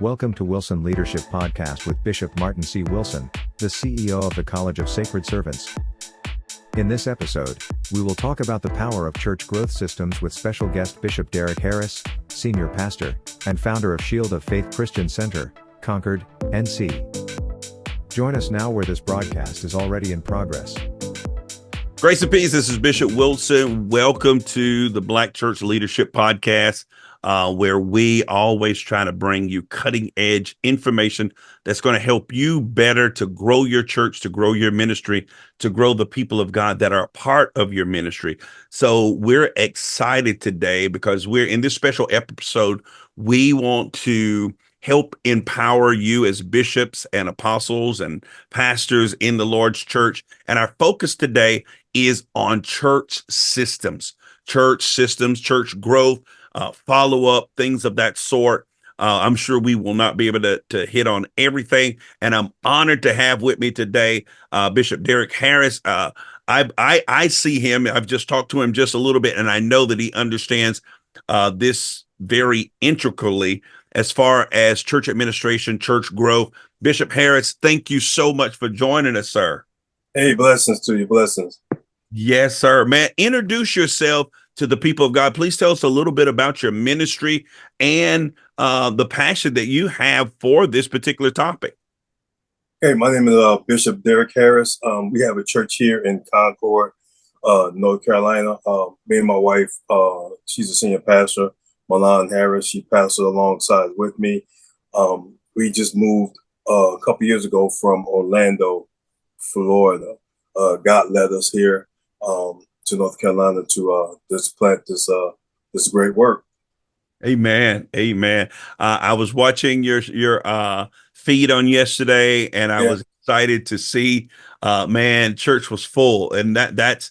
Welcome to Wilson Leadership Podcast with Bishop Martin C. Wilson, the CEO of the College of Sacred Servants. In this episode, we will talk about the power of church growth systems with special guest Bishop Derrick Harris, Senior Pastor, and founder of Shield of Faith Christian Center, Concord, NC. Join us now where this broadcast is already in progress. Grace and peace, this is Bishop Wilson. Welcome to the Black Church Leadership Podcast, where we always try to bring you cutting edge information that's going to help you better to grow your church, to grow your ministry, to grow the people of God that are a part of your ministry. So we're excited today because we're in this special episode. We want to help empower you as bishops and apostles and pastors in the Lord's church. And our focus today is on church systems, church growth, follow-up, things of that sort. I'm sure we will not be able to hit on everything. And I'm honored to have with me today Bishop Derrick Harris. I see him. I've just talked to him just a little bit, and I know that he understands this very intricately as far as church administration, church growth. Bishop Harris, thank you so much for joining us, sir. Hey, blessings to you, blessings. Yes, sir. Man, introduce yourself to the people of God. Please tell us a little bit about your ministry and the passion that you have for this particular topic. Hey, my name is Bishop Derrick Harris. We have a church here in Concord, North Carolina. Me and my wife, she's a senior pastor, Milan Harris. She pastored alongside with me. We just moved a couple years ago from Orlando, Florida. God led us here to North Carolina to just plant this great work. Amen. Amen. I was watching your feed on yesterday, and I was excited to see, man, church was full, and that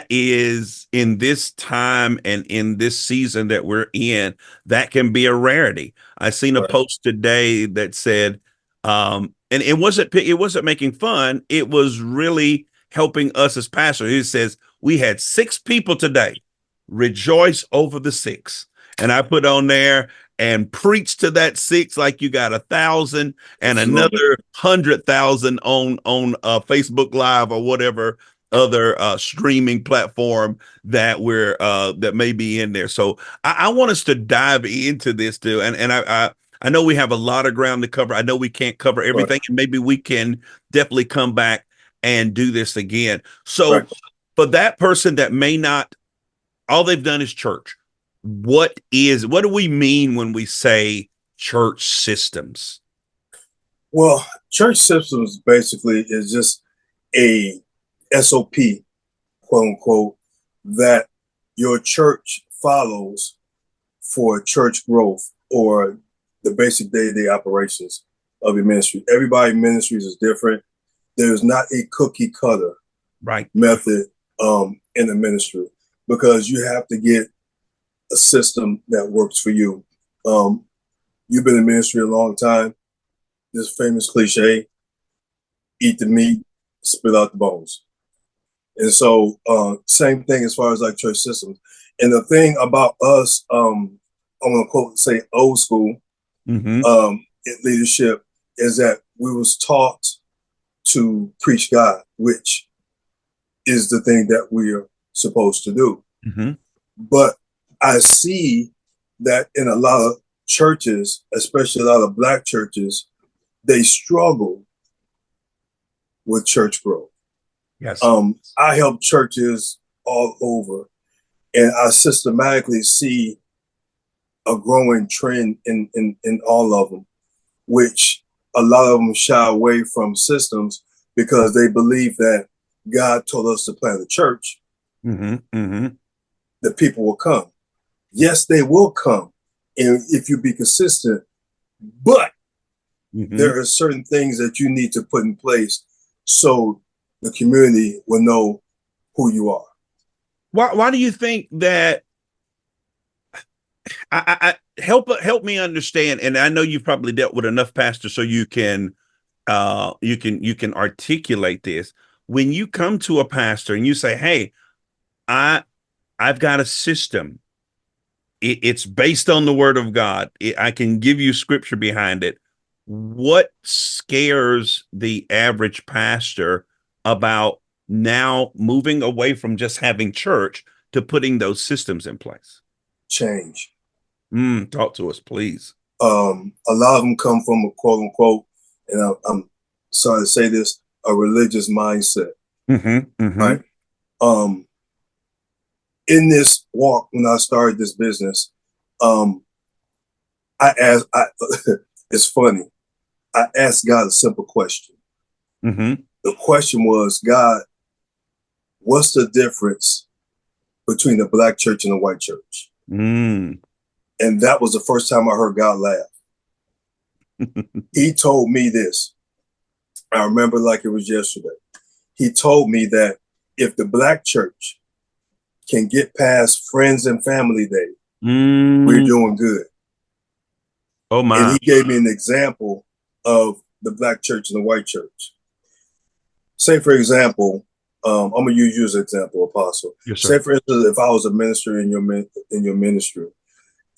is in this time and in this season that we're in, that can be a rarity. I seen a post today that said, and it wasn't making fun. It was really helping us as pastors. It says, we had 6 people today. Rejoice over the 6. And I put on there and preach to that 6 like you got 1,000 and another 100,000 on Facebook Live or whatever other streaming platform that that may be in there. So I want us to dive into this too. And I know we have a lot of ground to cover. I know we can't cover everything, and maybe we can definitely come back and do this again. So for that person that may not, all they've done is church. What do we mean when we say church systems? Well, church systems basically is just a SOP, quote unquote, that your church follows for church growth or the basic day-to-day operations of your ministry. Everybody's ministries is different. There's not a cookie cutter method in the ministry, because you have to get a system that works for you. You've been in ministry a long time. This famous cliche, eat the meat, spit out the bones. And so same thing as far as like church systems. And the thing about us, I'm going to say old school in leadership, is that we was taught to preach God, which is the thing that we are supposed to do. But I see that in a lot of churches, especially a lot of Black churches, they struggle with church growth. Yes. I help churches all over, and I systematically see a growing trend in all of them, which a lot of them shy away from systems because they believe that God told us to plant a church. The people will come. Yes, they will come, and if you be consistent, but there are certain things that you need to put in place so the community will know who you are. Why do you think that? I help me understand, and I know you've probably dealt with enough pastors so you can articulate this. When you come to a pastor and you say, "Hey, I've got a system," it's based on the word of God. I can give you scripture behind it. What scares the average pastor about now moving away from just having church to putting those systems in place? Change. Talk to us, please. A lot of them come from a quote unquote, and I'm sorry to say this, a religious mindset. Right. In this walk, when I started this business, it's funny. I asked God a simple question. The question was, God, what's the difference between the black church and the white church? And that was the first time I heard God laugh. He told me this. I remember like it was yesterday. He told me that if the black church can get past Friends and Family Day, we're doing good. Oh my! And he gave me an example of the black church and the white church. Say, for example, I'm gonna use you as an example, Apostle. Yes, sir. Say, for instance, if I was a minister in your ministry,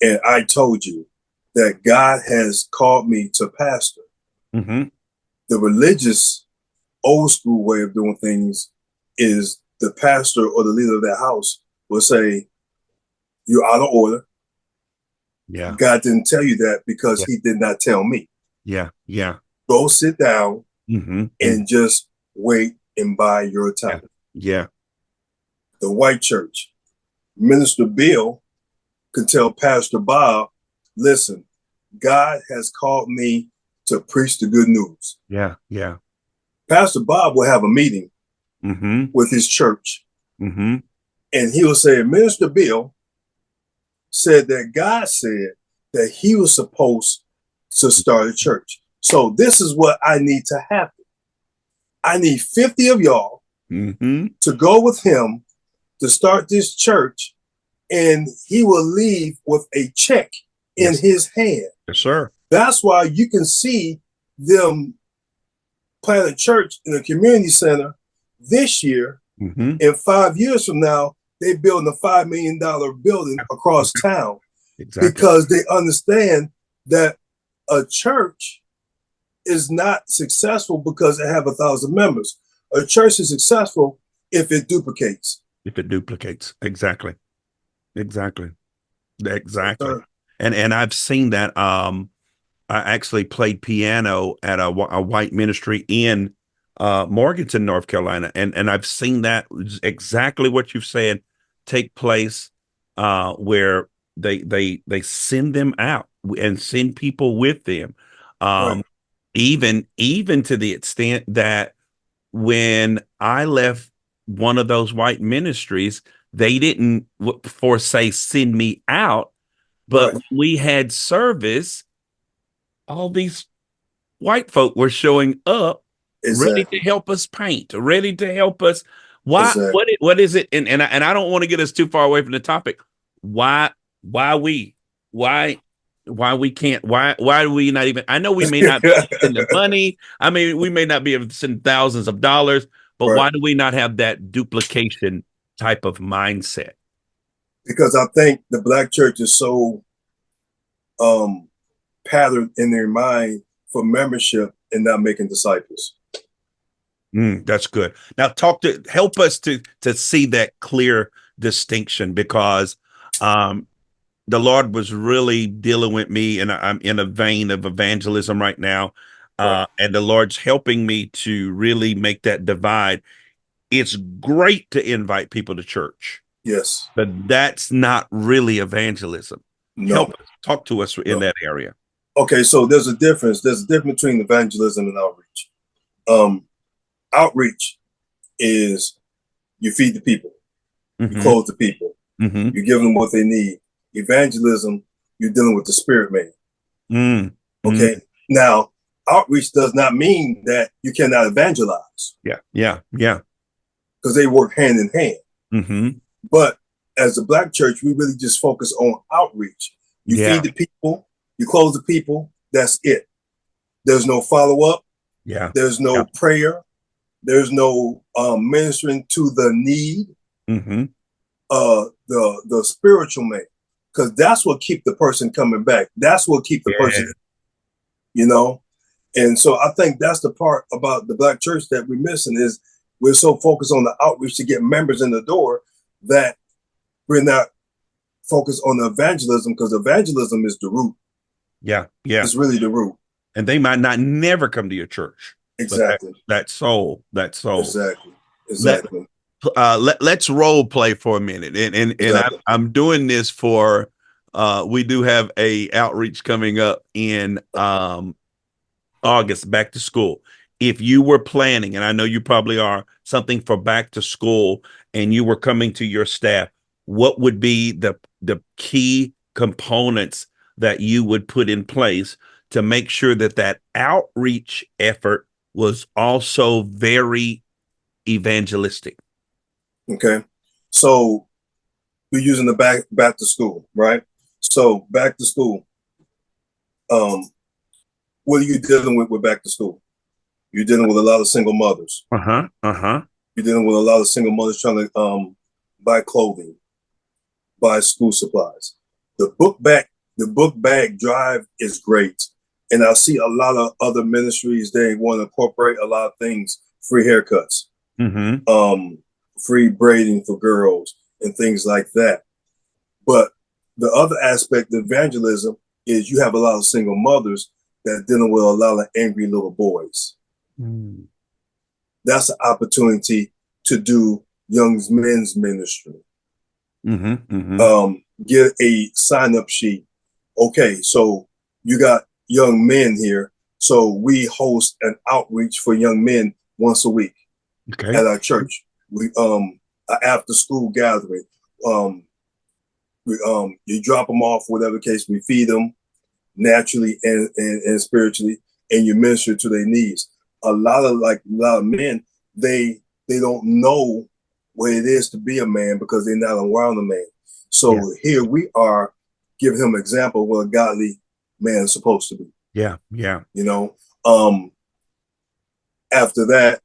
and I told you that God has called me to pastor, the religious old school way of doing things is the pastor or the leader of that house will say, "You're out of order." Yeah. God didn't tell you that because he did not tell me. Yeah. Go sit down and just wait and bide your time. Yeah. The white church, Minister Bill could tell Pastor Bob, listen, God has called me to preach the good news. Yeah. Pastor Bob will have a meeting with his church. And he will say, Minister Bill said that God said that he was supposed to start a church. So this is what I need to happen. I need 50 of y'all to go with him to start this church, and he will leave with a check in his hand. Yes, sir. That's why you can see them plant a church in a community center this year. And 5 years from now, they're building a $5 million building across town. Exactly. Because they understand that a church is not successful because it have 1,000 members. A church is successful if it duplicates. Exactly. Sure. And I've seen that. I actually played piano at a white ministry in Morganton, North Carolina, and I've seen that exactly what you've said take place, where they send them out and send people with them, even to the extent that when I left one of those white ministries, they didn't send me out, but we had service. All these white folk were showing up, ready to help us paint, ready to help us. Why? What is it? And I don't want to get us too far away from the topic. Why we can't? Why do we not even? I know we may not be in the money. I mean, we may not be able to send thousands of dollars, but why do we not have that duplication type of mindset? Because I think the black church is so patterned in their mind for membership and not making disciples. That's good. Now help us to see that clear distinction, because the Lord was really dealing with me, and I'm in a vein of evangelism right now. And the Lord's helping me to really make that divide. It's great to invite people to church. Yes. But that's not really evangelism. No. Help us, talk to us in that area. Okay, so there's a difference. There's a difference between evangelism and outreach. Outreach is you feed the people, you clothe the people, you give them what they need. Evangelism, you're dealing with the spirit man. Okay. Now, outreach does not mean that you cannot evangelize. Yeah. Because they work hand in hand. But as a black church, we really just focus on outreach. You feed the people, you clothe the people. That's it. There's no follow up. Yeah. There's no prayer. There's no ministering to the need. The spiritual man. because that's what keep the person coming back. That's what keep the person, you know. And so I think that's the part about the Black church that we're missing is we're so focused on the outreach to get members in the door that we're not focused on the evangelism, because evangelism is the root. Yeah. It's really the root. And they might not never come to your church. Exactly. That soul. Exactly. Let's role play for a minute. And I'm doing this for we do have a outreach coming up in August, back to school. If you were planning, and I know you probably are, something for back to school and you were coming to your staff, what would be the key components that you would put in place to make sure that that outreach effort was also very evangelistic? Okay. So we're using the back to school, right? So back to school. What are you dealing with back to school? You're dealing with a lot of single mothers. You're dealing with a lot of single mothers trying to buy clothing, buy school supplies. The book bag drive is great. And I see a lot of other ministries, they want to incorporate a lot of things, free haircuts, free braiding for girls and things like that. But the other aspect of evangelism is you have a lot of single mothers that are dealing with a lot of angry little boys. That's an opportunity to do young men's ministry. Get a sign-up sheet. Okay, so you got young men here. So we host an outreach for young men once a week at our church. We an after school gathering. You drop them off, whatever case, we feed them naturally and spiritually, and you minister to their needs. A lot of men, they don't know what it is to be a man because they're not around a man. So here we are giving him an example of what a godly man is supposed to be. You know, after that,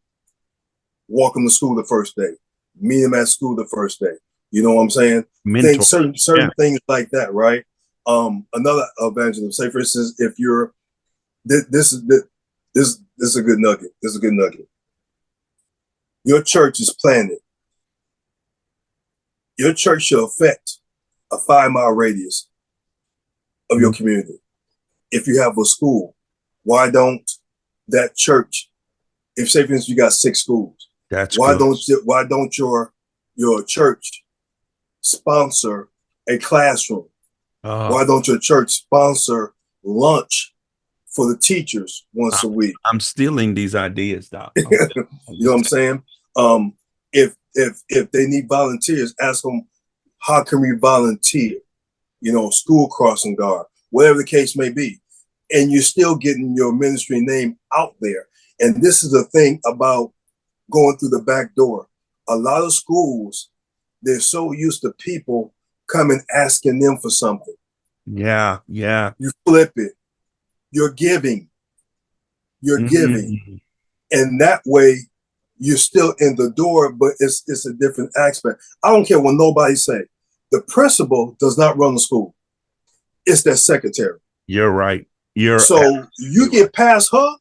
walk him to school the first day, meet him at school the first day. You know what I'm saying? Certain things like that, right? Another evangelist, say for instance, if you're this is a good nugget. This is a good nugget. Your church is planted. Your church should affect a 5-mile radius of your community. If you have a school, why don't that church, if say for instance you got 6 schools, why don't your church sponsor a classroom? Why don't your church sponsor lunch for the teachers once a week? I'm stealing these ideas, Doc. You know what I'm saying? If they need volunteers, ask them, how can we volunteer? You know, school crossing guard, whatever the case may be. And you're still getting your ministry name out there. And this is the thing about going through the back door. A lot of schools, they're so used to people coming asking them for something. Yeah. You flip it. You're giving. And that way you're still in the door, but it's a different aspect. I don't care what nobody say. The principal does not run the school. It's their secretary. You're right. So you get past her,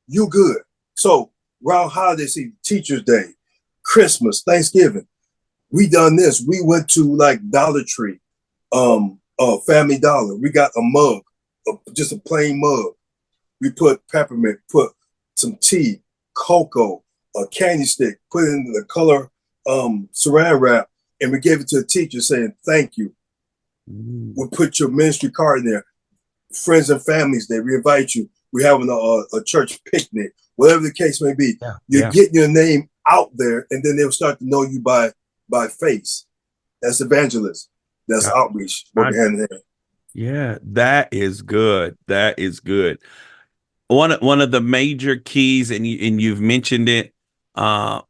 you good. So around holidays, Teachers Day, Christmas, Thanksgiving, we done this. We went to like Dollar Tree, Family Dollar. We got a mug, just a plain mug. We put peppermint, put some tea, cocoa, a candy stick, put it in the color saran wrap, and we gave it to the teacher saying, thank you. We put your ministry card in there. Friends and families day, we invite you. We're having a church picnic, whatever the case may be. You're getting your name out there, and then they'll start to know you by face. That's evangelism. That's outreach. Hand in hand. Yeah, that is good. That is good. One of the major keys, and you've mentioned it, that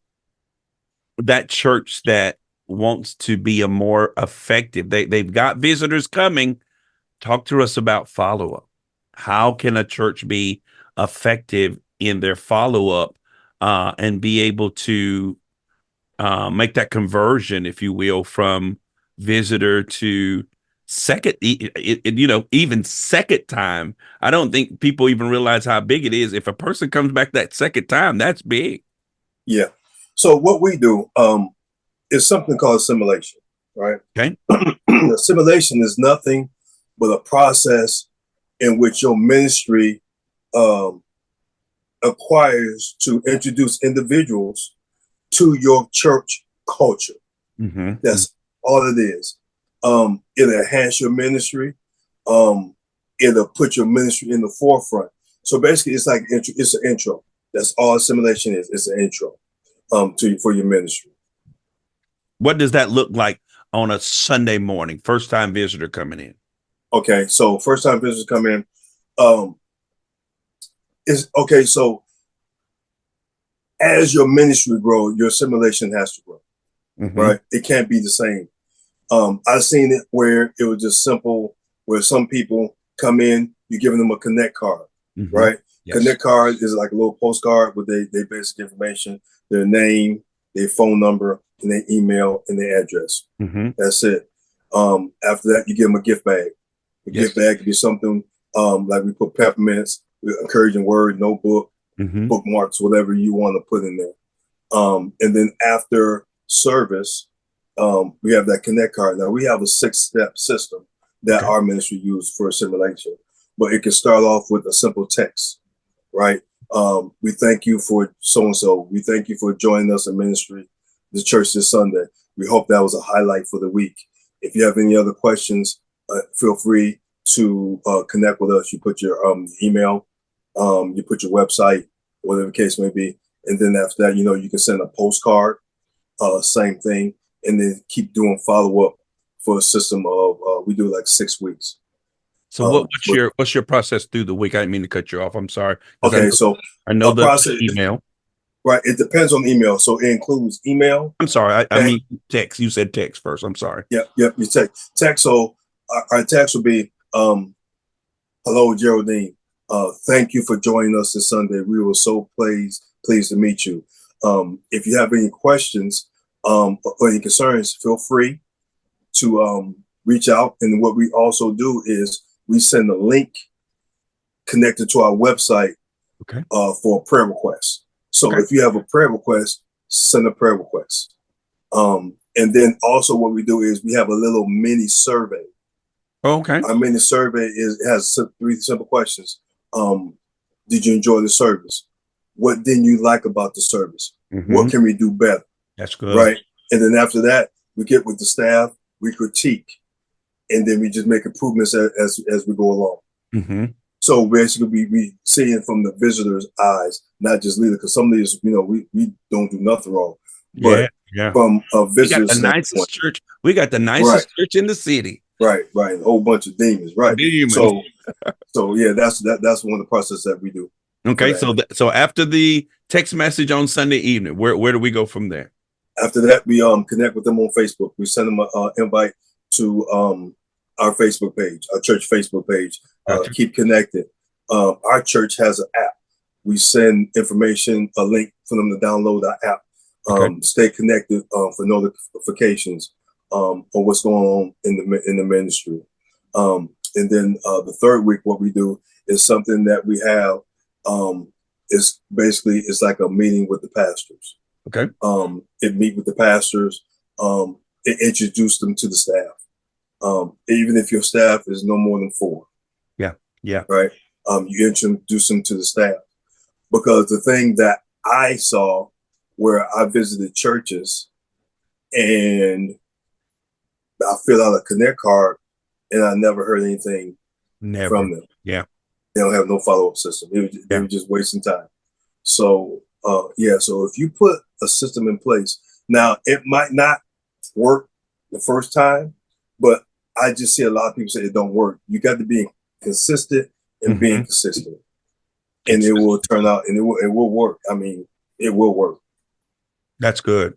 church that wants to be a more effective. They've got visitors coming. Talk to us about follow-up. How can a church be effective in their follow-up and be able to make that conversion, if you will, from visitor to second, even second time, I don't think people even realize how big it is. If a person comes back that second time, that's big. Yeah. So what we do is something called assimilation, right? Okay. Assimilation is nothing but a process in which your ministry um, acquires to introduce individuals to your church culture. Mm-hmm. That's all it is. It'll enhance your ministry. It'll put your ministry in the forefront. So basically, it's like it's an intro. That's all assimilation is. It's an intro for your ministry. What does that look like on a Sunday morning? First time visitor coming in. Okay, so first time visitors come in. Is okay. So as your ministry grows, your assimilation has to grow. Mm-hmm. Right? It can't be the same. I've seen it where it was just simple, where some people come in, you're giving them a connect card, Mm-hmm. right? Yes. Connect card is like a little postcard with their basic information, their name, their phone number, and their email and their address. Mm-hmm. That's it. After that, you give them a gift bag. The Yes. gift bag could be something like we put peppermints, encouraging word, notebook, Mm-hmm. bookmarks, whatever you want to put in there. And then after service, we have that connect card. Now we have a 6-step system that Okay. our ministry uses for assimilation, but it can start off with a simple text, right? We thank you for so-and-so. We thank you for joining us in ministry, the church this Sunday. We hope that was a highlight for the week. If you have any other questions, feel free to connect with us. You put your email, you put your website, whatever the case may be. And then after that, you can send a postcard, same thing, and then keep doing follow-up for a system of, we do like 6 weeks. So what's your process through the week? I didn't mean to cut you off. I'm sorry. Okay, so I know the process, email. Right, it depends on email. So it includes email. I'm sorry. I mean text. You said text first. I'm sorry. Yep. You text. So our text will be, hello, Geraldine. Thank you for joining us this Sunday. We were so pleased to meet you. If you have any questions or any concerns, feel free to reach out. And what we also do is we send a link connected to our website, okay, for a prayer request. So okay. if you have a prayer request, send a prayer request. And then also what we do is we have a little mini survey. Oh, okay. Our mini survey has 3 simple questions. Did you enjoy the service? What didn't you like about the service? Mm-hmm. What can we do better? That's good. Right. And then after that, we get with the staff, we critique, and then we just make improvements as we go along. Mm-hmm. So basically, we see it from the visitor's eyes, not just leader, because some leaders, we don't do nothing wrong. But from a visitor's we got the nicest church. We got the nicest church in the city. Right. A whole bunch of demons. Right. Demons. So yeah, that's one of the processes that we do. Okay. So after the text message on Sunday evening, where do we go from there? After that, we connect with them on Facebook. We send them an invite to our Facebook page, our church Facebook page. Gotcha. Keep connected. Our church has an app. We send information, a link for them to download our app. Stay connected for notifications on what's going on in the ministry. And then the third week, what we do is something that we have. It's like a meeting with the pastors. Okay. It meet with the pastors. It introduce them to the staff. Even if your staff is no more than 4. Yeah. Right. You introduce them to the staff, because the thing that I saw where I visited churches and I filled out a connect card and I never heard anything from them. Yeah. They don't have no follow-up system. They were just wasting time. So, so if you put a system in place, now it might not work the first time, but I just see a lot of people say it don't work. You got to be consistent and being consistent, and it will turn out, and it will work. I mean, it will work. That's good.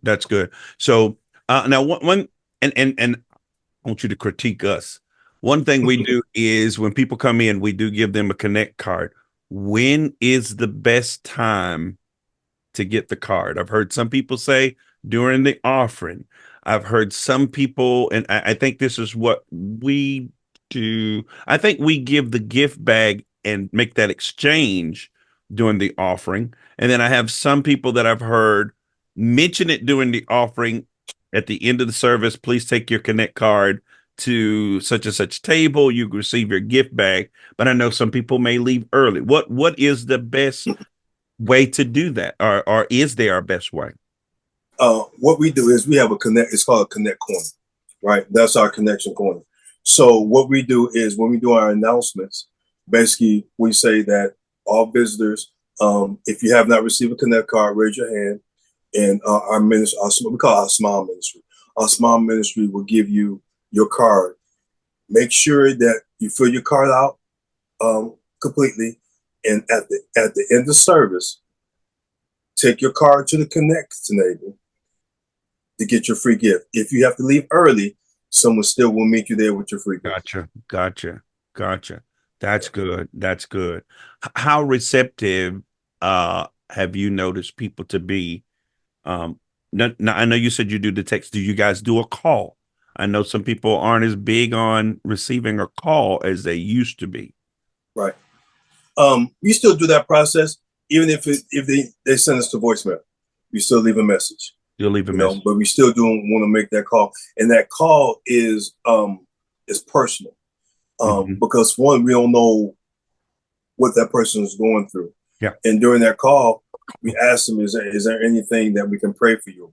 So now one and I want you to critique us. One thing we do is when people come in, we do give them a connect card. When is the best time to get the card? I've heard some people say during the offering. I've heard some people, and I think this is what we do. I think we give the gift bag and make that exchange during the offering. And then I have some people that I've heard mention it during the offering at the end of the service. Please take your Connect card to such and such table. You receive your gift bag. But I know some people may leave early. What is the best way to do that, or is there a best way? What we do is we have a connect. It's called a connect corner, right? That's our connection corner. So what we do is when we do our announcements, basically we say that all visitors, if you have not received a connect card, raise your hand, and our ministry, we call our small ministry. Our small ministry will give you your card. Make sure that you fill your card out completely, and at the end of service, take your card to the connect table to get your free gift. If you have to leave early, someone still will meet you there with your free gift. Gotcha. That's good. That's good. How receptive have you noticed people to be? Now, I know you said you do the text. Do you guys do a call? I know some people aren't as big on receiving a call as they used to be. Right. We still do that process, even if they send us to voicemail. We still leave a message. You'll leave a message, but we still do want to make that call, and that call is personal, because one, we don't know what that person is going through. Yeah. And during that call, we ask them, is there anything that we can pray for you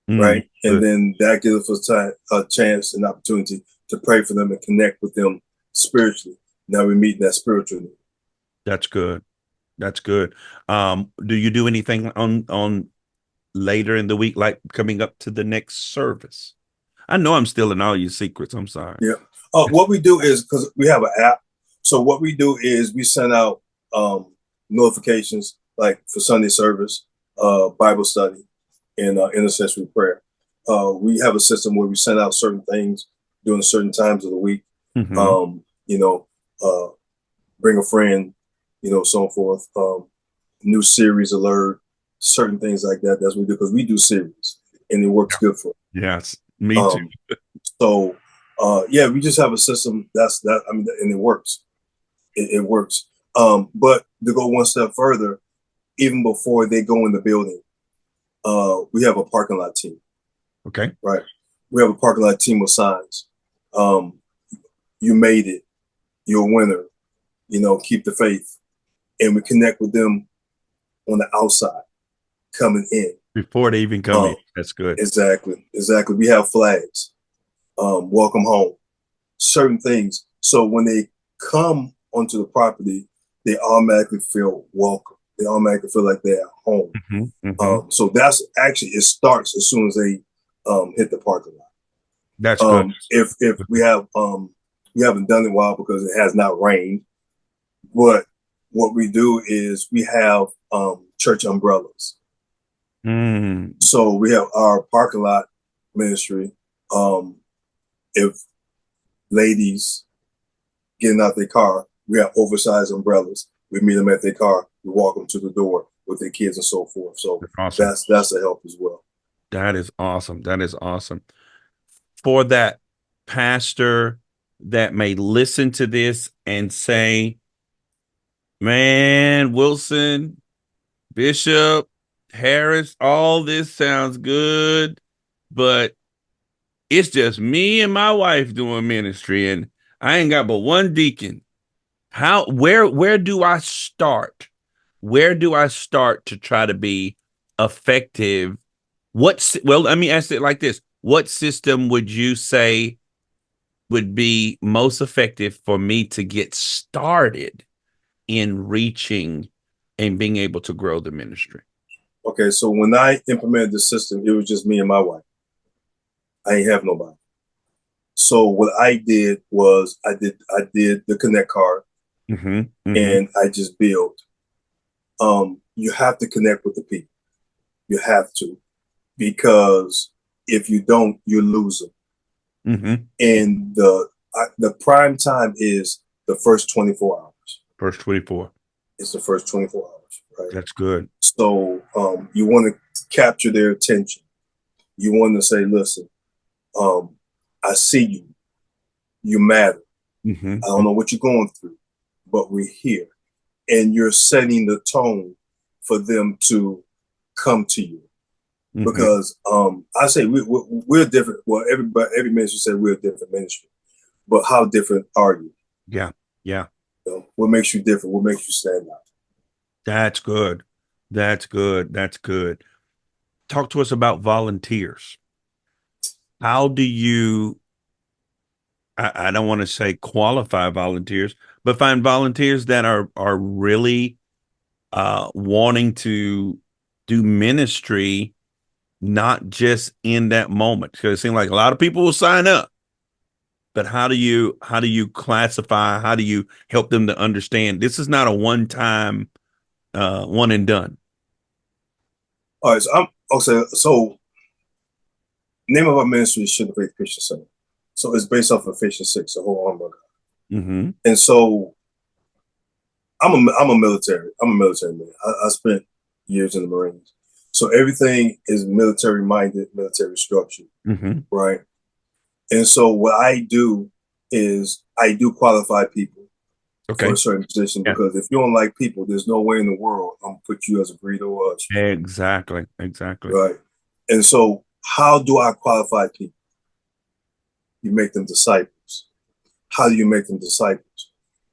about? Right. And then that gives us a chance and opportunity to pray for them and connect with them spiritually. Now we meet that spiritual need. That's good. That's good. Do you do anything on later in the week, like coming up to the next service? I know I'm stealing all your secrets. I'm sorry. Yeah. What we do is, because we have an app, so what we do is we send out notifications, like for Sunday service, Bible study, and intercessory prayer. We have a system where we send out certain things during certain times of the week. Bring a friend, so forth. New series alert, certain things like that. That's what we do, because we do series, and it works good for us. Yes, me too. So, we just have a system and it works. It works. But to go one step further, even before they go in the building, we have a parking lot team. Okay. Right. We have a parking lot team with signs. You made it. You're a winner. Keep the faith. And we connect with them on the outside, coming in. Before they even come in. That's good. Exactly. We have flags. Welcome home. Certain things. So when they come onto the property, they automatically feel welcome. They automatically feel like they're at home. So that's actually, it starts as soon as they hit the parking lot. That's good. If we haven't done it in a while because it has not rained, but what we do is we have church umbrellas. So we have our parking lot ministry. If ladies getting out their car, we have oversized umbrellas. We meet them at their car. We walk them to the door with their kids and so forth. So that's a help as well. That is awesome. That is awesome. For that pastor that may listen to this and say, man, Wilson, Bishop, Harris, all this sounds good, but it's just me and my wife doing ministry, and I ain't got but one deacon. Where do I start? Where do I start to try to be effective? Let me ask it like this. What system would you say would be most effective for me to get started in reaching and being able to grow the ministry? Okay, so when I implemented the system, it was just me and my wife. I ain't have nobody. So what I did was I did the Connect card, and I just built. You have to connect with the people. You have to, because if you don't, you lose them. And the prime time is the first 24 hours. First 24. It's the first 24 hours, right? That's good. So you want to capture their attention. You want to say, listen, I see you. You matter. Mm-hmm. I don't know what you're going through, but we're here. And you're setting the tone for them to come to you. Mm-hmm. Because I say we're different. Well, every ministry said we're a different ministry. But how different are you? Yeah. Yeah. What makes you different? What makes you stand out? That's good. That's good. That's good. Talk to us about volunteers. How do you, I don't want to say qualify volunteers, but find volunteers that are really wanting to do ministry, not just in that moment? Because it seems like a lot of people will sign up, but how do you classify? How do you help them to understand this is not a one-time one and done? All right, so name of our ministry is Should the Faith Christian Center. So it's based off of Ephesians 6, the whole armor of God. Mm-hmm. And so I'm a military man. I spent years in the Marines. So everything is military minded, military structured, Mm-hmm. right? And so what I do is I do qualify people Okay. for a certain position, Yeah. because if you don't like people, there's no way in the world I'm gonna put you as a greeter or usher. Exactly. Right. And so how do I qualify people? You make them disciples. How do you make them disciples?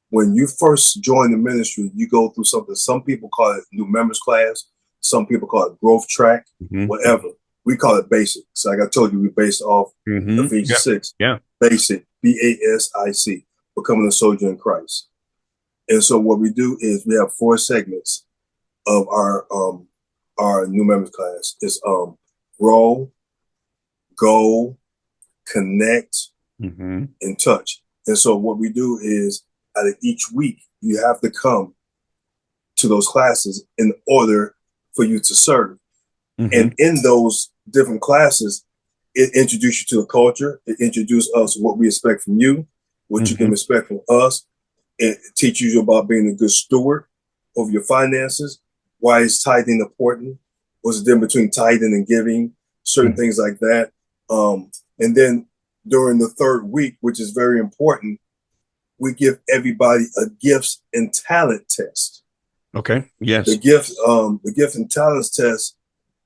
When you first join the ministry, you go through something. Some people call it new members class. Some people call it growth track, Mm-hmm. whatever. We call it basic. So like I told you, we based off Mm-hmm. Ephesians 6. Yeah. Basic, BASIC, becoming a soldier in Christ. And so what we do is we have 4 segments of our new members class. It's grow, go, connect, Mm-hmm. and touch. And so what we do is out of each week, you have to come to those classes in order for you to serve. Mm-hmm. And in those different classes, it introduces you to the culture. It introduces us what we expect from you, what you can expect from us. It teaches you about being a good steward over your finances. Why is tithing important? What's the difference between tithing and giving? Certain things like that. And then during the 3rd week, which is very important, we give everybody a gifts and talent test. Okay. Yes. The gift and talents test,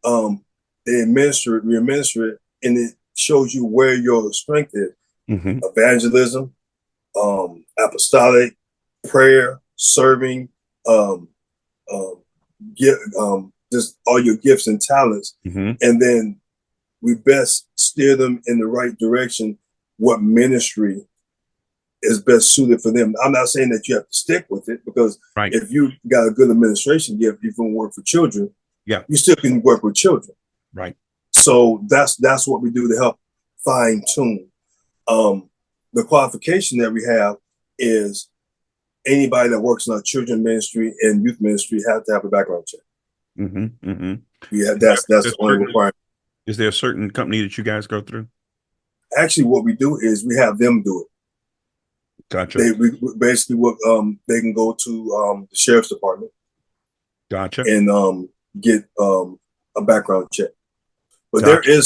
we administer it, and it shows you where your strength is. Mm-hmm. Evangelism, apostolic, prayer, serving, just all your gifts and talents. Mm-hmm. And then we best steer them in the right direction, what ministry is best suited for them. I'm not saying that you have to stick with it, because if you got a good administration gift, you can work for children. Yeah, you still can work with children. Right. So that's what we do to help fine tune. The qualification that we have is anybody that works in our children ministry and youth ministry have to have a background check. Mm-hmm. Mm-hmm. Yeah, that's the only requirement. Is there a certain company that you guys go through? Actually, what we do is we have them do it. Gotcha. We basically they can go to the sheriff's department. Gotcha. And get a background check. But Gotcha.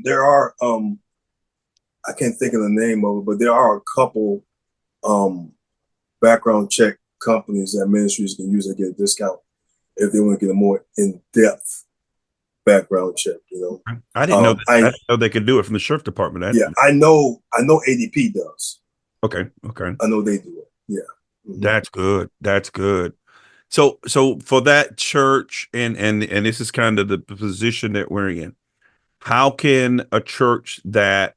there are I can't think of the name of it, but there are a couple background check companies that ministries can use to get a discount if they want to get a more in-depth background check. I didn't know that. I didn't know they could do it from the sheriff department. I know ADP does. Okay. I know they do it. Yeah. Mm-hmm. That's good. So for that church, and this is kind of the position that we're in, how can a church that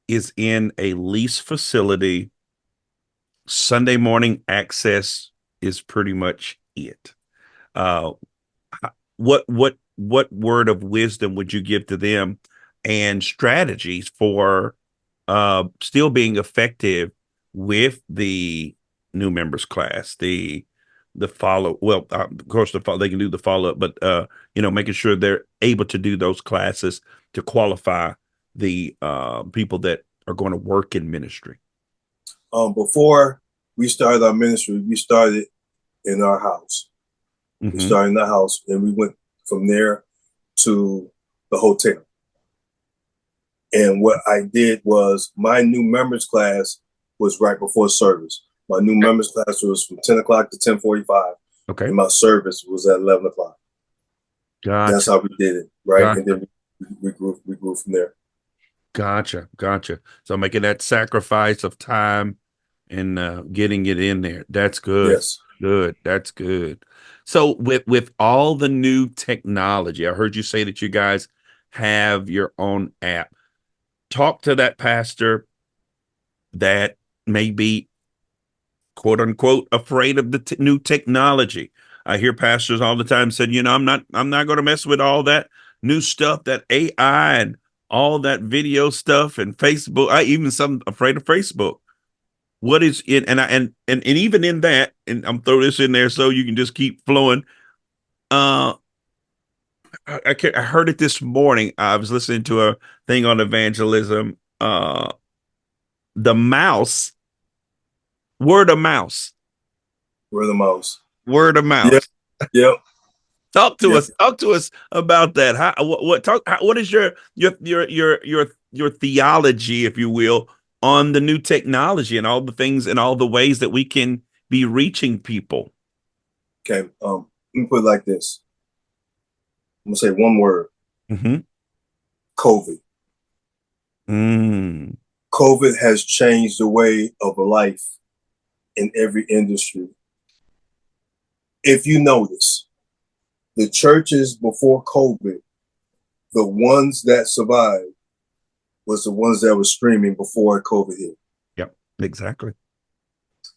is in a leased facility, Sunday morning access is pretty much it? What word of wisdom would you give to them, and strategies for still being effective with the new members class, the follow? Well, of course, they can do the follow up, but making sure they're able to do those classes to qualify the people that are going to work in ministry. Before we started our ministry, we started in our house. Mm-hmm. We started in the house, and we went from there to the hotel. And what I did was my new members class was right before service. My new members class was from 10 o'clock to 10:45. Okay. And my service was at 11 o'clock. Gotcha. That's how we did it, right? Gotcha. And then we grew from there. Gotcha. So making that sacrifice of time and getting it in there. That's good. Yes. Good. That's good. So with all the new technology, I heard you say that you guys have your own app. Talk to that pastor that may be, quote unquote, afraid of the new technology. I hear pastors all the time said, I'm not going to mess with all that new stuff, that AI and all that video stuff and Facebook. I even some afraid of Facebook. What is it? And even in that, and I'm throwing this in there so you can just keep flowing. I heard it this morning. I was listening to a thing on evangelism. The mouse, word of mouse. Word of mouse. Word of mouth. Yep. Talk to us. Talk to us about that. What is your theology, if you will, on the new technology and all the things and all the ways that we can be reaching people? Okay. Let me put it like this. I'm gonna say one word. Mm-hmm. COVID. COVID has changed the way of life in every industry. If you notice, the churches before COVID, the ones that survived was the ones that were streaming before COVID hit. Yep, exactly.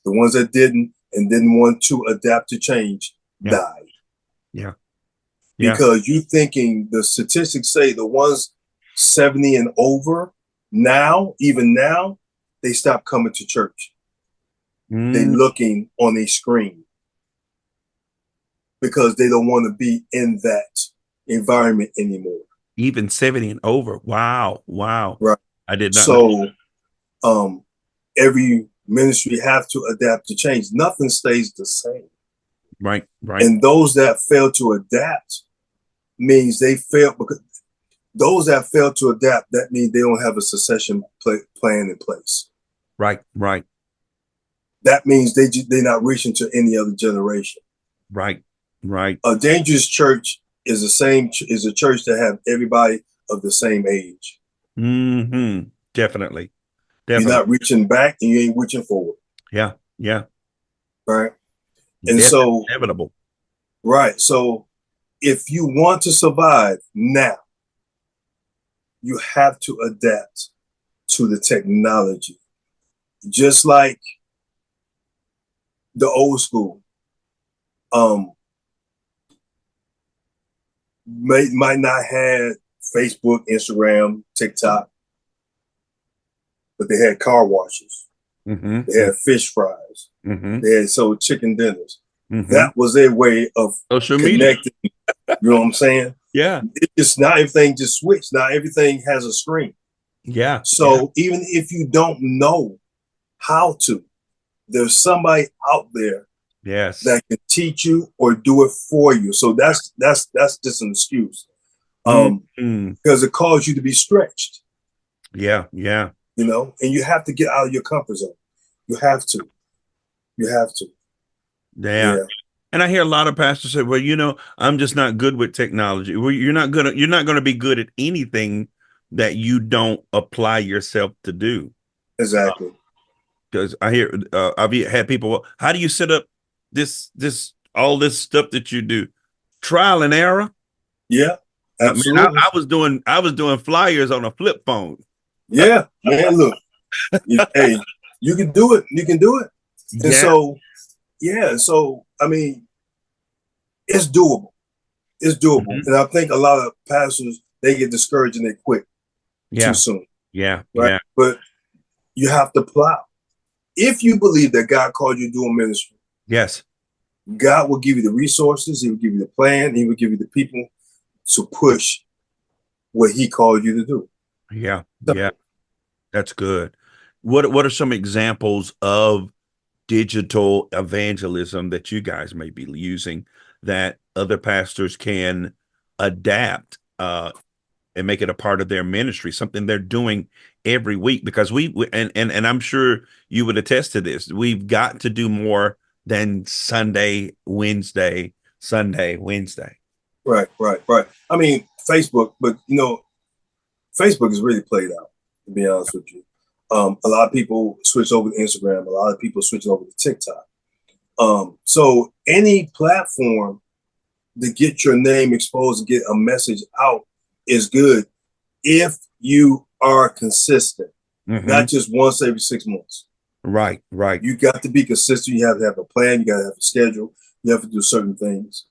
The ones that didn't and didn't want to adapt to change died. Yeah. Because you thinking the statistics say the ones 70 and over now, even now, they stop coming to church. They looking on a screen because they don't want to be in that environment anymore. Even 70 and over. Wow. Right. I did not know. So every ministry have to adapt to change. Nothing stays the same. Right. And those that fail to adapt means they fail, because those that fail to adapt, that means they don't have a succession plan in place. Right. That means they're not reaching to any other generation. Right. A dangerous church is a church that have everybody of the same age. Mm-hmm. Definitely. You're not reaching back and you ain't reaching forward. Yeah. Right. And so inevitable. Right. So if you want to survive now, you have to adapt to the technology. Just like the old school. Might not have Facebook, Instagram, TikTok, but they had car washes. Mm-hmm. They had fish fries. Mm-hmm. They had sold chicken dinners. Mm-hmm. That was their way of social connecting. media. You know what I'm saying? Yeah. It's just not everything just switched. Now everything has a screen. Yeah. So even if you don't know how to, there's somebody out there that can teach you or do it for you. So that's just an excuse. Because it calls you to be stretched. Yeah. You know, and you have to get out of your comfort zone. You have to. Yeah. And I hear a lot of pastors say, well, I'm just not good with technology. Well, you're not gonna be good at anything that you don't apply yourself to do. Exactly. Because I hear I've had people, how do you set up all this stuff that you do? Trial and error. Yeah, absolutely. I was doing flyers on a flip phone. Yeah, man, look. Hey, you can do it. And so I mean, it's doable. Mm-hmm. And I think a lot of pastors, they get discouraged and they quit too soon. Yeah. Right. Yeah. But you have to plow. If you believe that God called you to do a ministry, yes, God will give you the resources, He will give you the plan, He will give you the people to push what He called you to do. Yeah. That's good. What are some examples of digital evangelism that you guys may be using that other pastors can adapt and make it a part of their ministry, something they're doing every week. Because and I'm sure you would attest to this. We've got to do more than Sunday, Wednesday, Sunday, Wednesday. Right. I mean, Facebook, but Facebook is really played out, to be honest with you. A lot of people switch over to Instagram. A lot of people switch over to TikTok. So any platform to get your name exposed and get a message out is good if you are consistent, not just once every 6 months. Right. You got to be consistent. You have to have a plan. You got to have a schedule. You have to do certain things.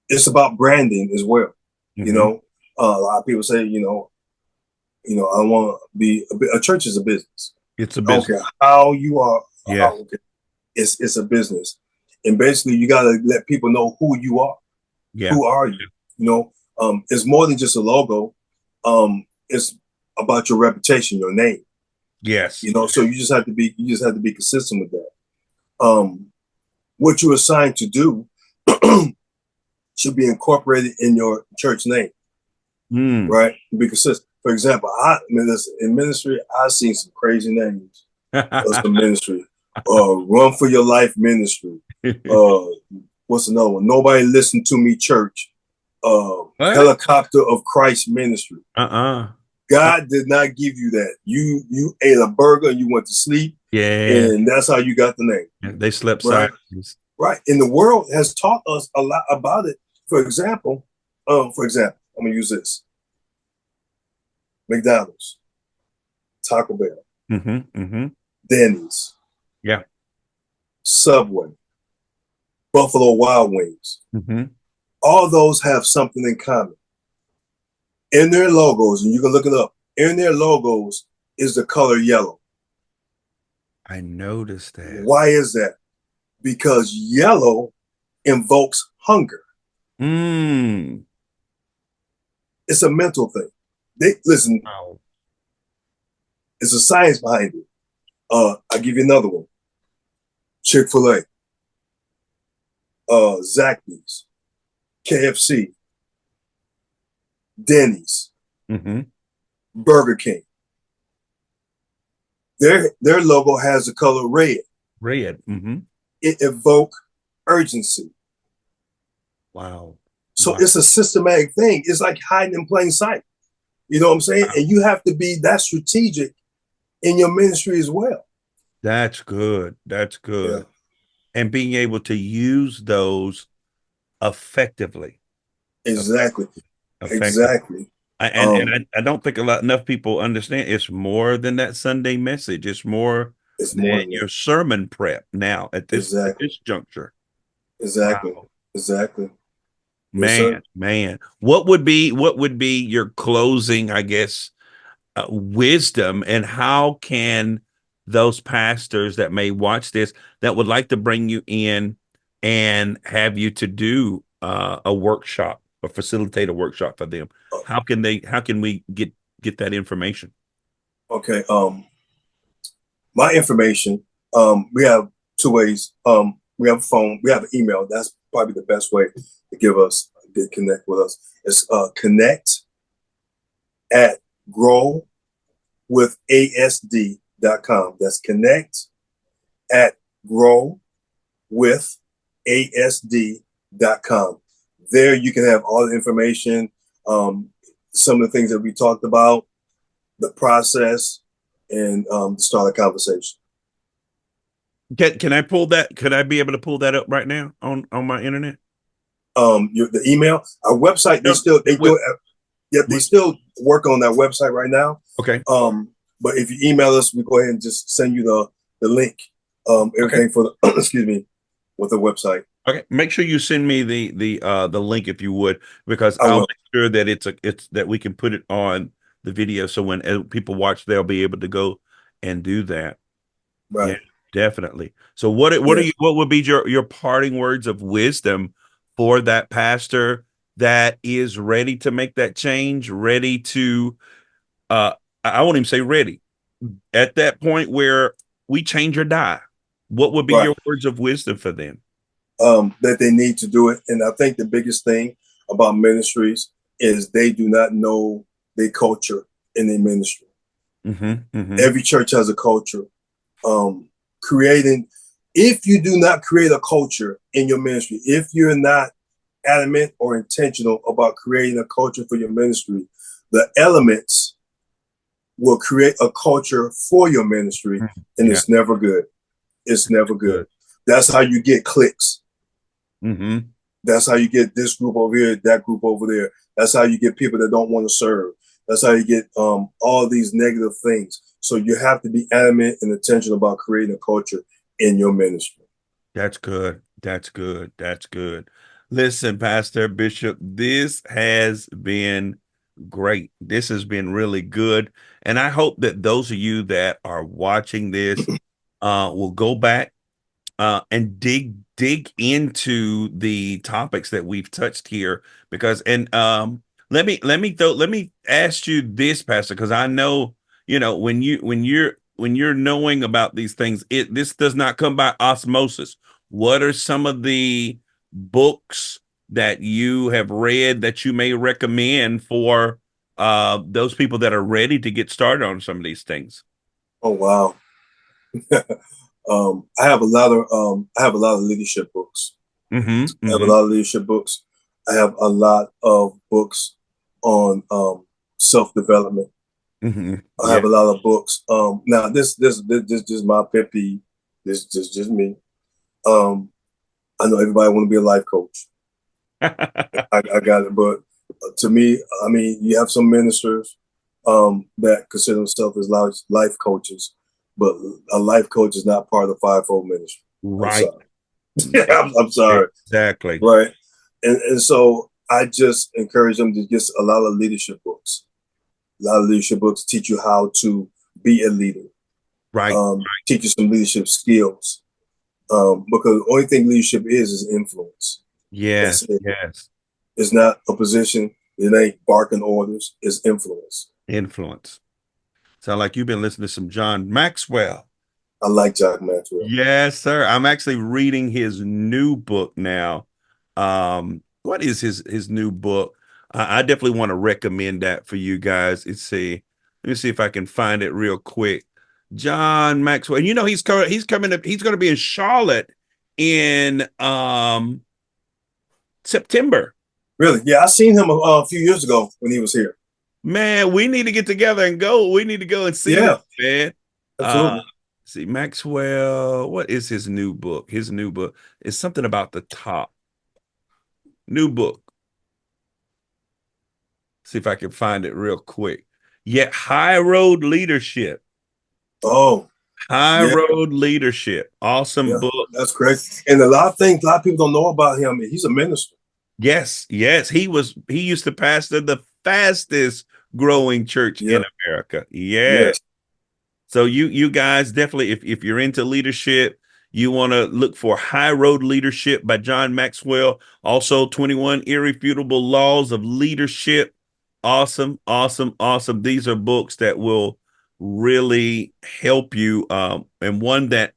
It's about branding as well. A lot of people say, I want to be a church is a business. It's a business. Okay, how you are. Yeah. It's a business, and basically you got to let people know who you are. Yeah. Who are you? It's more than just a logo. It's about your reputation, your name. Yes. So you just have to be consistent with that. What you're assigned to do should be incorporated in your church name. Right? Be consistent. For example, in ministry, I've seen some crazy names of some ministry. Run for Your Life Ministry. What's another one? Nobody Listen to Me Church. Helicopter of Christ Ministry. God did not give you that. You ate a burger and you went to sleep. Yeah. And that's how you got the name. Yeah, they slept right? silence. Right. And the world has taught us a lot about it. For example, I'm gonna use this. McDonald's, Taco Bell, Denny's, yeah, Subway, Buffalo Wild Wings. All those have something in common. In their logos, and you can look it up, in their logos is the color yellow. I noticed that. Why is that? Because yellow invokes hunger. It's a mental thing. Listen, it's a science behind it. I'll give you another one. Chick-fil-A, Zaxby's, KFC, Denny's, Burger King. Their logo has the color red. Red. It evokes urgency. Wow. So it's a systematic thing. It's like hiding in plain sight. You know what I'm saying? And you have to be that strategic in your ministry as well. That's good. That's good. Yeah. And being able to use those effectively. Exactly. Exactly. And I don't think enough people understand it's more than that Sunday message. It's more than your sermon prep now at this juncture. Exactly. Wow. Exactly. Man. What would be your closing, I guess, wisdom, and how can those pastors that may watch this that would like to bring you in and have you to do a workshop or facilitate a workshop for them? How can we get that information? Okay. My information, we have two ways. We have a phone, we have an email. That's probably the best way to get connect with us. It's connect@growwithasd.com. That's connect@growwithasd.com. There you can have all the information, some of the things that we talked about, the process, and start a conversation. Can I pull that? Could I be able to pull that up right now on my internet? The email, our website, they still work on that website right now. Okay. But if you email us, we go ahead and just send you the link. Everything for the excuse me, with the website. Okay. Make sure you send me the link if you would, because I'll make sure that it's that we can put it on the video, so when people watch, they'll be able to go and do that. Right. Yeah, definitely. So what would be your parting words of wisdom for that pastor that is ready to make that change, ready to I won't even say ready, at that point where we change or die? What would be your words of wisdom for them? That they need to do it. And I think the biggest thing about ministries is they do not know their culture in their ministry. Every church has a culture. Creating, if you do not create a culture in your ministry, if you're not adamant or intentional about creating a culture for your ministry, the elements will create a culture for your ministry, and it's never good. It's never good. That's how you get cliques. That's how you get this group over here, that group over there. That's how you get people that don't want to serve. That's how you get all these negative things. So you have to be adamant and intentional about creating a culture in your ministry. That's good. That's good. That's good. Listen, Pastor Bishop, this has been great. This has been really good. And I hope that those of you that are watching this will go back and dig into the topics that we've touched here, because let me ask you this, Pastor, because I know, when you're knowing about these things, this does not come by osmosis. What are some of the books that you have read that you may recommend for those people that are ready to get started on some of these things? Oh wow. I have a lot of leadership books. I have a lot of leadership books. I have a lot of books on self-development. I have a lot of books. Now this just my pet peeve. This just me. I know everybody want to be a life coach. I got it, but to me, I mean, you have some ministers that consider themselves as life coaches, but a life coach is not part of the fivefold ministry. Right. I'm sorry. Exactly. Right. And so I just encourage them to get a lot of leadership books. A lot of leadership books teach you how to be a leader. Right. Teach you some leadership skills. Because the only thing leadership is influence. Yes. Yes. It's not a position. It ain't barking orders. It's influence. Influence. Sound like you've been listening to some John Maxwell. I like John Maxwell. Yes, sir. I'm actually reading his new book now. What is his new book? I definitely want to recommend that for you guys. Let me see if I can find it real quick. John Maxwell. And he's coming up. He's going to be in Charlotte in September. Really? Yeah, I seen him a few years ago when he was here. Man, we need to get together and go. We need to go and see him, man. Absolutely. See, Maxwell, what is his new book? His new book is something about the top. New book. See if I can find it real quick. Yeah, High Road Leadership. Oh. High Road Leadership. Awesome book. That's great. And a lot of people don't know about him. He's a minister. Yes. He used to pastor the fastest growing church in America. Yes. So you guys definitely, if you're into leadership, you want to look for High Road Leadership by John Maxwell. Also 21 Irrefutable Laws of Leadership. Awesome. These are books that will really help you. And one that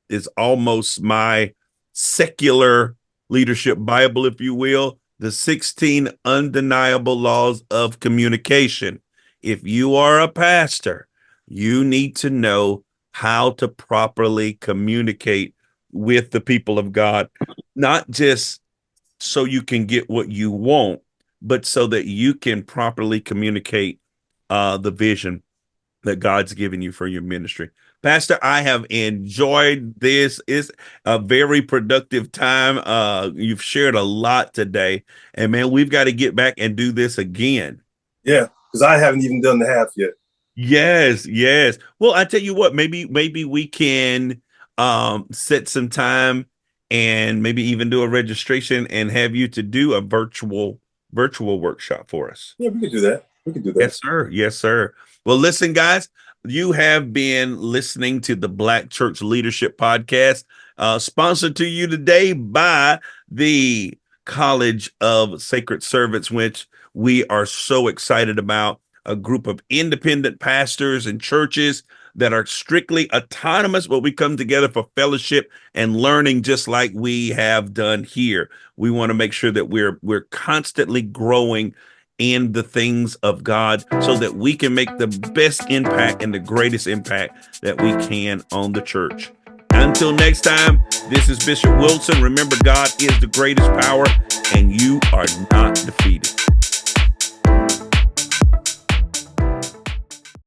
is almost my secular leadership Bible, if you will, the 16 Undeniable Laws of Communication. If you are a pastor, you need to know how to properly communicate with the people of God, not just so you can get what you want, but so that you can properly communicate the vision that God's given you for your ministry. Pastor, I have enjoyed this. It's a very productive time. You've shared a lot today, and man, we've got to get back and do this again. Yeah, because I haven't even done the half yet. Yes. Well, I tell you what, maybe we can set some time and maybe even do a registration and have you to do a virtual workshop for us. Yeah, we could do that. Yes, sir. Well, listen, guys, you have been listening to the Black Church Leadership Podcast, sponsored to you today by the College of Sacred Servants, which we are so excited about. A group of independent pastors and churches that are strictly autonomous, but we come together for fellowship and learning, just like we have done here. We want to make sure that we're constantly growing in the things of God so that we can make the best impact and the greatest impact that we can on the church. Until next time, this is Bishop Wilson. Remember, God is the greatest power, and you are not defeated.